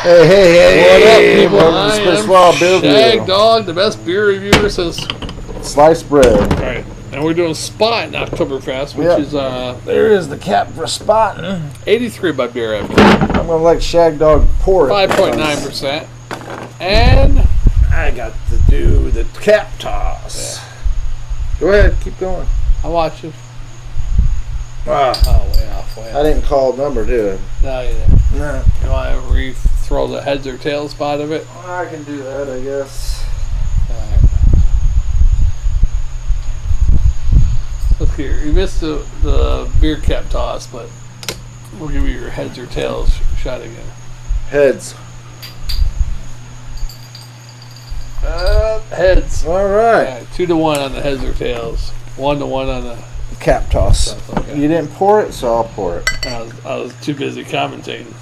Hey, What up, people? I am Shagdog, the best beer reviewer since sliced bread. Alright, and we're doing Spaten Ocktoberfest, which is there is the cap for Spaten. 83 by Beer Review. I'm gonna let Shagdog pour it. 5.9%. And I got to do the cap toss. Yeah. Go ahead, keep going. I watch it. Wow. Oh, way off. I didn't call a number, did No, you didn't. I? No. You want to throw the heads or tails spot of it? I can do that, I guess. Alright. Look here. You missed the beer cap toss, but we'll give you your heads or tails shot again. Heads. Heads. All right. Alright, 2-1 on the heads or tails. 1-1 on the Cap toss. Okay. You didn't pour it, so I'll pour it. I was too busy commentating.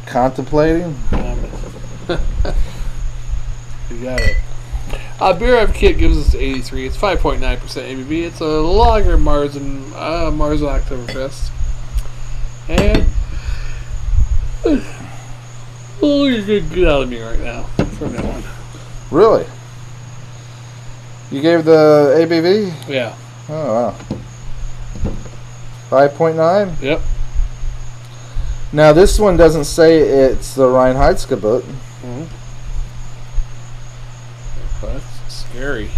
Contemplating? You got it. Beer Rev Kit gives us 83. It's 5.9% ABV. It's a lager Marzen Oktoberfest. And you're going to get out of me right now from that one. Really? You gave the ABV? Yeah. Oh, wow. 5.9? Yep. Now, this one doesn't say it's the Reinheitsgebot. Mm-hmm. That's scary.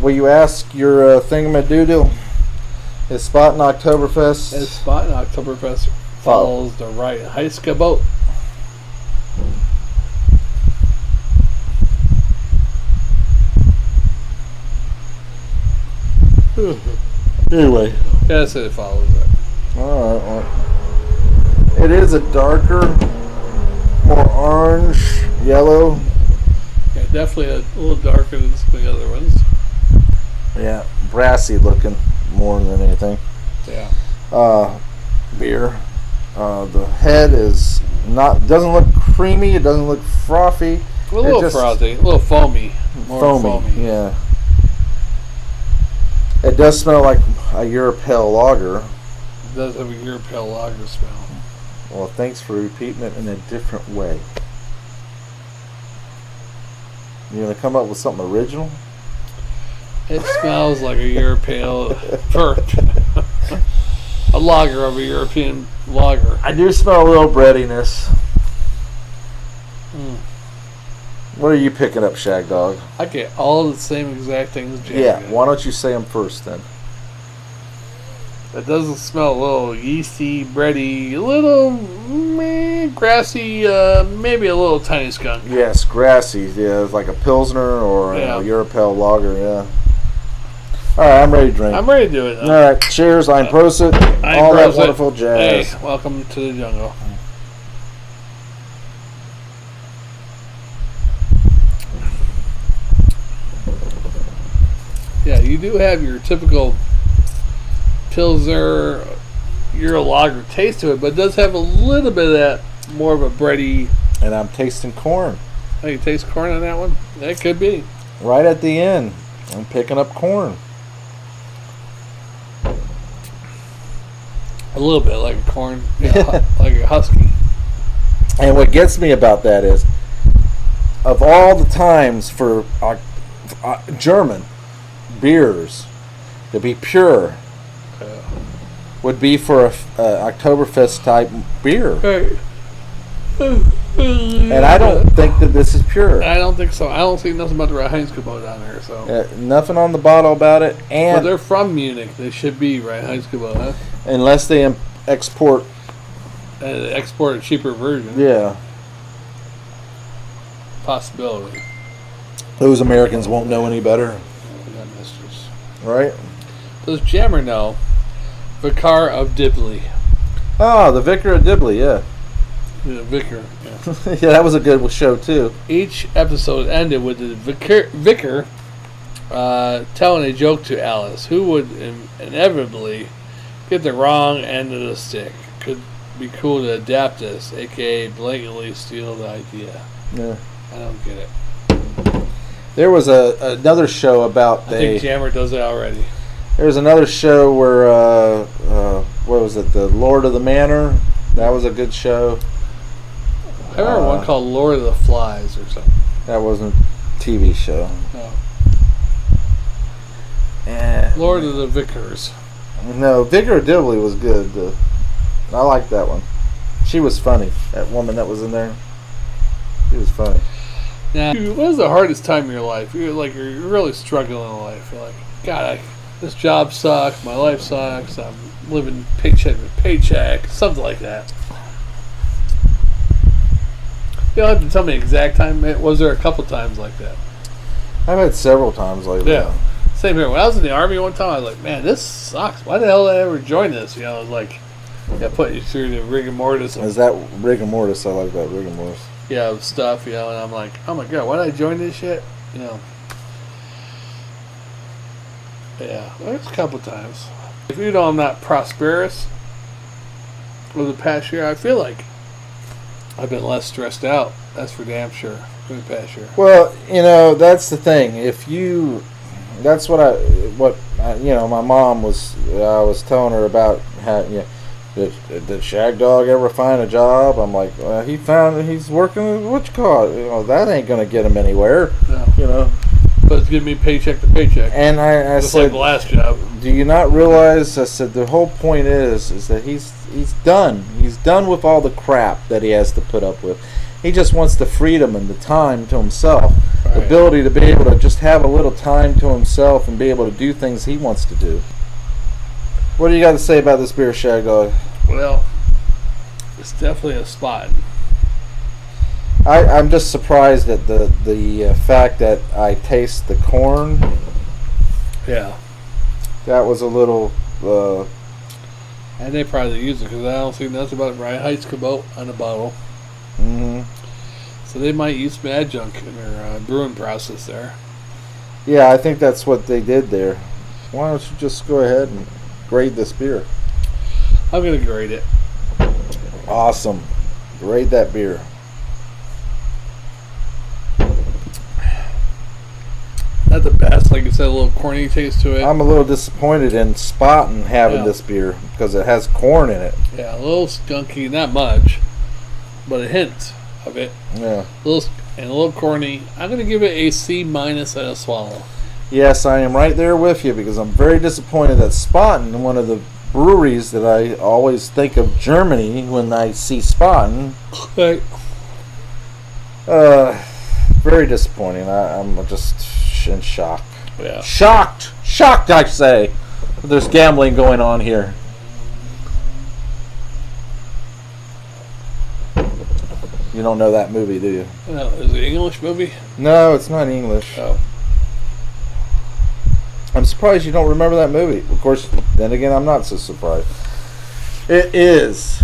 Will you ask your thingamadoodle? Is Spaten Ocktoberfest? As Spaten Ocktoberfest follows the Reinheitsgebot. Anyway. Yeah, I said it follows that. Alright, well. It is a darker, more orange, yellow. Yeah, definitely a little darker than some of the other ones. Yeah, brassy looking more than anything. Yeah. Beer. The head is doesn't look creamy, it doesn't look frothy. A little frothy, a little foamy. More foamy. Yeah. It does smell like a Europale lager. It does have a Europale lager smell. Well, thanks for repeating it in a different way. You gonna come up with something original? It smells like a Europale burp. A lager of a European lager. I do smell a little breadiness. What are you picking up, Shagdog? I get all the same exact things Jammer Yeah, did. why don't you say them first then? It doesn't smell a little yeasty, bready, a little grassy, maybe a little tiny skunk. Yes, grassy. Yeah, it's like a Pilsner or a Europale lager, yeah. All right, I'm ready to drink. I'm ready to do it, though. All right, cheers, ein Prosit, all that wonderful jazz. Hey, welcome to the jungle. Yeah, you do have your typical Pilsner Euro lager taste to it, but it does have a little bit of that more of a bready. And I'm tasting corn. Oh, you taste corn on that one? That could be. Right at the end, I'm picking up corn. A little bit like a corn, like a husky. And what gets me about that is, of all the times for German beers to be pure, would be for a Oktoberfest type beer. Right. And I don't think that this is pure. I don't think so. I don't see nothing about the Reinheitsgebot down there. So nothing on the bottle about it. And but they're from Munich. They should be Reinheitsgebot, huh? Unless they export a cheaper version. Yeah. Possibility. Those Americans won't know any better. Right? Does Jammer know Vicar of Dibley? Oh, the Vicar of Dibley, yeah. The Vicar, yeah. Yeah, that was a good show, too. Each episode ended with the Vicar telling a joke to Alice, who would inevitably get the wrong end of the stick. Could be cool to adapt this, a.k.a. blatantly steal the idea. Yeah. I don't get it. There was another show about I think Jammer does it already. There was another show where what was it? The Lord of the Manor. That was a good show. I remember one called Lord of the Flies or something. That wasn't a TV show. No. Lord of the Vickers. No, Vicar Dibley was good. I liked that one. She was funny. That woman that was in there. She was funny. Now, what was the hardest time in your life? You're really struggling in life. You're like, God, this job sucks. My life sucks. I'm living paycheck to paycheck. Something like that. You don't have to tell me the exact time. Was there a couple times like that? I've had several times like that. Yeah. Same here. When I was in the Army one time, I was like, man, this sucks. Why the hell did I ever join this? I was like, put you through the rigor mortis. Is that rigor mortis? I like that, rigor mortis. Yeah, stuff, and I'm like, oh my God, why did I join this shit? Yeah, there's a couple times. If you know I'm not prosperous over the past year, I feel like I've been less stressed out. That's for damn sure. For the past year. Well, that's the thing. That's what my mom was. I was telling her about how. Did Shagdog ever find a job? I'm like, he's working. What you call it? That ain't gonna get him anywhere. No. But it's giving me paycheck to paycheck. And I just said, like the last job. Do you not realize? I said the whole point is that he's done. He's done with all the crap that he has to put up with. He just wants the freedom and the time to himself. Right. The ability to be able to just have a little time to himself and be able to do things he wants to do. What do you got to say about this beer, Shagdog? Well, it's definitely a spot. I'm just surprised at the fact that I taste the corn. Yeah. That was a little... and they probably use it because I don't see nothing about Ryan Heights Cabot on the bottle. Mm-hmm. So they might use some adjunct in their brewing process there. Yeah, I think that's what they did there. Why don't you just go ahead and grade this beer? I'm going to grade it. Awesome. Grade that beer. Not the best. Like you said, a little corny taste to it. I'm a little disappointed in Spaten having this beer because it has corn in it. Yeah, a little skunky. Not much, but a hint of it. Yeah. A little corny. I'm going to give it a C- at a swallow. Yes, I am right there with you because I'm very disappointed that Spaten, one of the breweries that I always think of Germany when I see Spaten. Right. Very disappointing. I'm just in shock. Yeah. Shocked, I say. There's gambling going on here. You don't know that movie, do you? No, is it an English movie? No, it's not English. Oh. I'm surprised you don't remember that movie. Of course, then again, I'm not so surprised. It is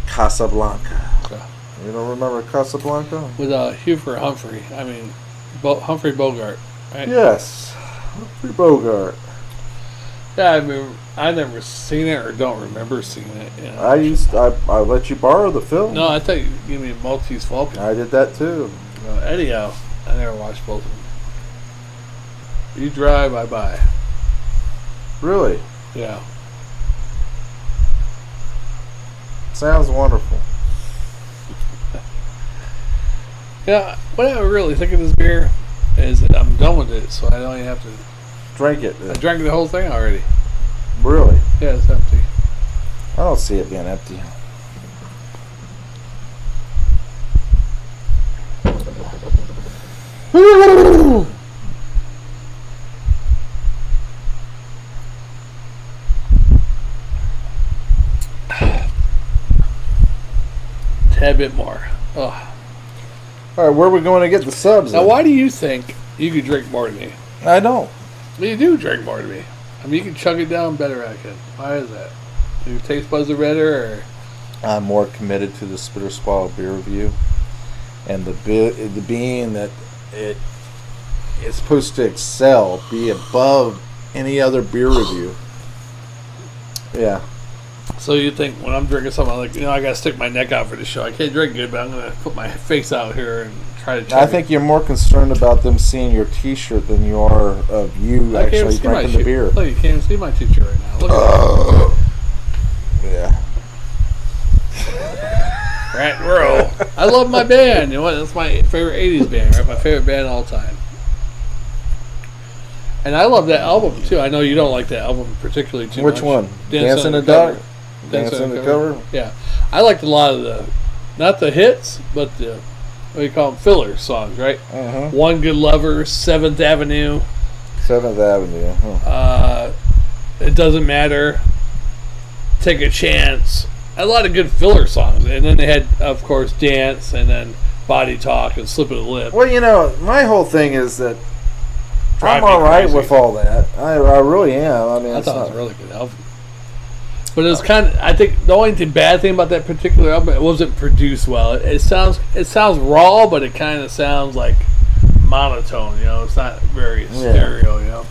Casablanca. Okay. You don't remember Casablanca? With Humphrey Bogart, right? Yes, Humphrey Bogart. Yeah, I never seen it or don't remember seeing it. I let you borrow the film. No, I thought you gave me Maltese Falcon. I did that too. Anyhow, I never watched both of them. You drive, I buy. Really? Yeah. Sounds wonderful. Yeah, what I really think of this beer is that I'm done with it, so I don't even have to drink it. I drank the whole thing already. Really? Yeah, it's empty. I don't see it being empty. Tad bit more. Ugh. All right, where are we going to get the subs? Now, why do you think you could drink more than me? I don't. Well, you do drink more than me. I mean, you can chug it down better than I can. Why is that? Your taste buds are better, or? I'm more committed to the Spitter Swallow beer review, and the being that it is supposed to excel, be above any other beer review. Yeah. So you think when I'm drinking something, like, I got to stick my neck out for the show. I can't drink good, but I'm going to put my face out here and try to chug I think you're more concerned about them seeing your T-shirt than you are of you actually drinking the beer. Look, you can't even see my T-shirt right now. Look at Yeah. Rat and Row. I love my band. You know what? That's my favorite 80s band, right? My favorite band of all time. And I love that album, too. I know you don't like that album particularly too much. Which one? Dance in on the Dark? Dance on the Cover? Yeah. I liked a lot of the, not the hits, but the, what do you call them? Filler songs, right? Uh-huh. One Good Lover, 7th Avenue. 7th Avenue. Huh. It Doesn't Matter. Take a Chance. A lot of good filler songs. And then they had, of course, Dance and then Body Talk and Slip of the Lip. Well, you know, my whole thing is that Drive I'm me all right crazy. with all that. I really am. I mean, I it's thought it was not, a really good album. But it was kind of, I think the only bad thing about that particular album, it wasn't produced well. It sounds raw, but it kind of sounds like monotone, you know. It's not very stereo, you know.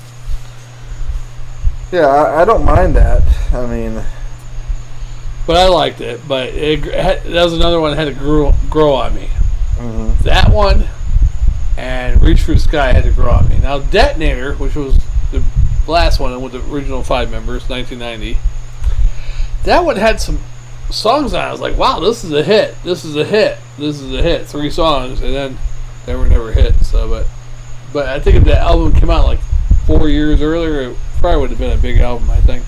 Yeah, I don't mind that. I mean, But I liked it. But that was another one that had to grow on me. mhm. That one and Reach for the Sky had to grow on me. Now Detonator, which was the last one with the original 5 members, 1990, that one had some songs on it. I was like, wow, this is a hit. This is a hit. This is a hit. 3 songs, and then they were never hits. So, but I think if that album came out like 4 years earlier, it probably would have been a big album. I think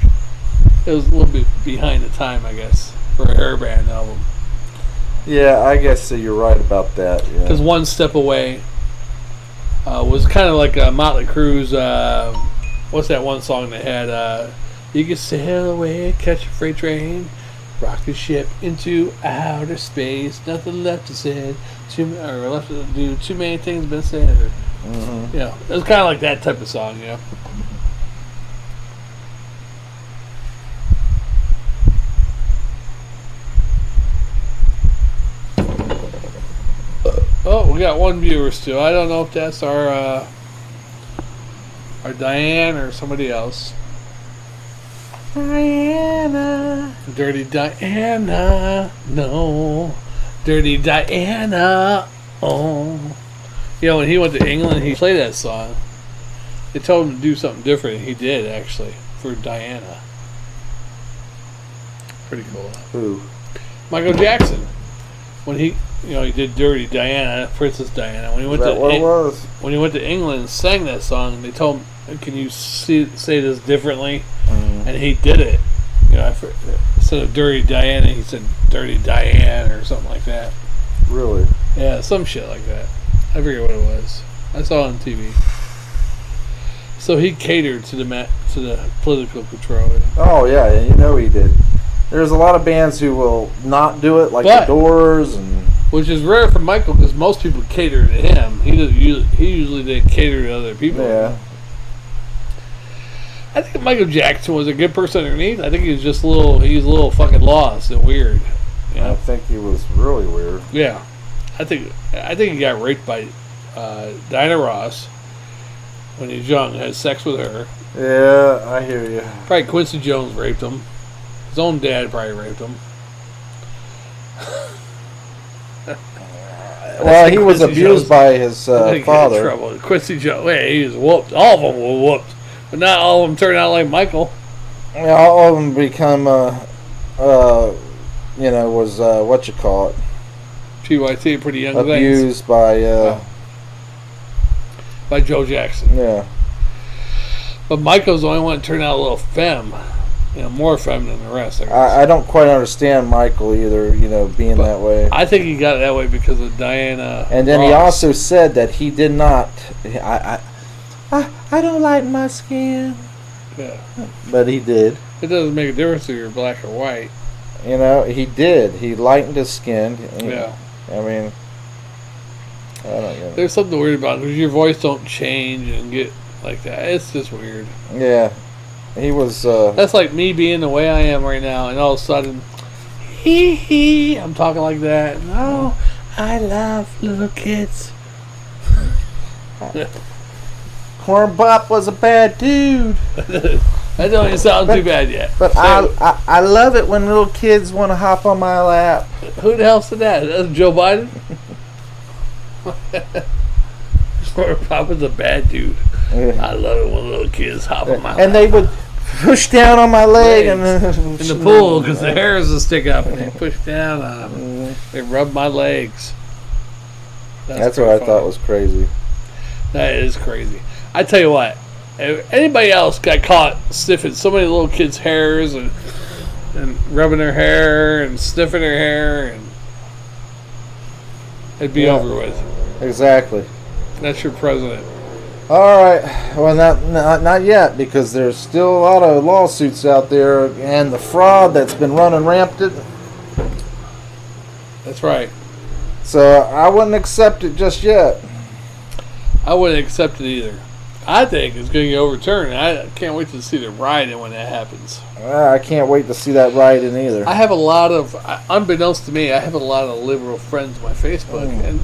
it was a little bit behind the time, I guess, for a hair band album. Yeah, I guess you're right about that. Yeah. Because One Step Away was kind of like Motley Crue's. What's that one song they had? You can sail away, catch a freight train, rock the ship into outer space. Nothing left to say, left to do. Too many things been said. Mhm. You know, it was kind of like that type of song. You know. Oh, we got one viewer still. I don't know if that's our Diane or somebody else. Diana. Dirty Diana. No. Dirty Diana. Oh. You know, when he went to England, he played that song. They told him to do something different, and he did, actually, for Diana. Pretty cool. Who? Michael Jackson. When he did Dirty Diana, Princess Diana. When he went Is that to what it was? When he went to England and sang that song, they told him, "Can you say this differently?" Mhm. And he did it. You know, instead of Dirty Diana, he said Dirty Diane or something like that. Really? Yeah, some shit like that. I forget what it was. I saw it on TV. So he catered to the political control. Oh yeah, you know he did. There's a lot of bands who will not do it, like the Doors, and which is rare for Michael because most people cater to him. He usually didn't cater to other people. yeah. I think Michael Jackson was a good person underneath. I think he was just a little fucking lost and weird. You know? I think he was really weird. Yeah, I think he got raped by Diana Ross when he was young. Had sex with her. Yeah, I hear you. Probably Quincy Jones raped him. His own dad probably raped him. Well, he was Quincy abused Jones by his Get in father. trouble. Quincy Jones, he was whooped. All of them were whooped, but not all of them turned out like Michael. Yeah, all of them become, was what you call it, PYT, pretty young things. abused by, By Joe Jackson. yeah. But Michael's the only one that turned out a little femme. More femme than the rest. I guess. I don't quite understand Michael either, being that way. I think he got it that way because of Diana. And then he Ross. also said that he did not. I don't like my skin. Yeah. But he did. It doesn't make a difference if you're black or white. He did. He lightened his skin. Yeah. I mean, I don't know. There's something weird about it because your voice don't change and get like that. It's just weird. Yeah. He was. That's like me being the way I am right now, and all of a sudden, I'm talking like that. No, I love little kids. Corn Pop was a bad dude. That don't even sound too bad yet. But I love it when little kids want to hop on my lap. Who the hell said that? That's Joe Biden? Papa's a bad dude. Yeah. I love it when little kids hop on my lap. And they would push down on my leg and in the pool because the hairs will stick up and they push down on them. They rubbed my legs. That's what I thought was crazy. That is crazy. I tell you what, if anybody else got caught sniffing so many little kids' hairs and rubbing their hair and sniffing their hair, and it'd be over with. Exactly. That's your president. All right. Well, not yet, because there's still a lot of lawsuits out there, and the fraud that's been running rampant. That's right. So I wouldn't accept it just yet. I wouldn't accept it either. I think it's going to get overturned. I can't wait to see the rioting when that happens. I can't wait to see that rioting either. I have a lot of, unbeknownst to me, I have a lot of liberal friends on my Facebook, and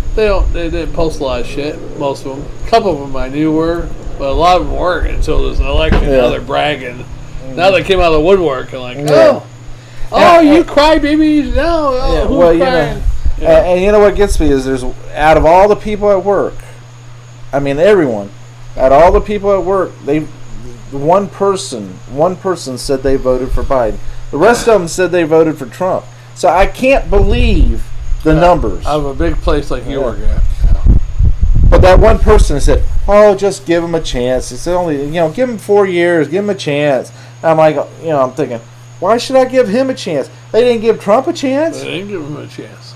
they didn't post a lot of shit. Most of them, a couple of them I knew were, but a lot of them weren't until this election. Now they're bragging. Now they came out of the woodwork and like, you crybabies! No, who's crying? And you know what gets me is there's out of all the people at work, I mean everyone. Out of all the people at work, one person said they voted for Biden. The rest of them said they voted for Trump. So I can't believe the numbers. Out of a big place like you work at. But that one person said, "Oh, just give him a chance. It's only, give him 4 years. Give him a chance." And I'm like, I'm thinking, why should I give him a chance? They didn't give Trump a chance. They didn't give him a chance.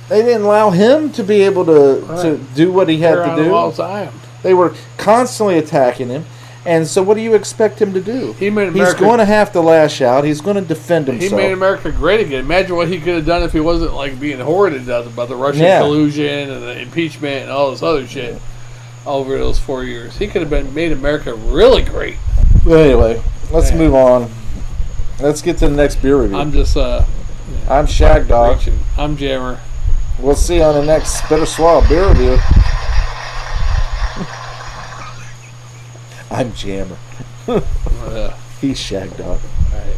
They didn't allow him to be able to do what he had to do. All the time. They were constantly attacking him. And so what do you expect him to do? He's going to have to lash out. He's going to defend himself. He made America great again. Imagine what he could have done if he wasn't being horrid to death about the Russian collusion and the impeachment and all this other shit over those 4 years. He could have made America really great. But anyway, let's move on. Let's get to the next beer review. I'm just I'm Shagdog. I'm Jammer. We'll see you on the next Bitter Swallow beer review. I'm Jammer. He's Shagdog. All right.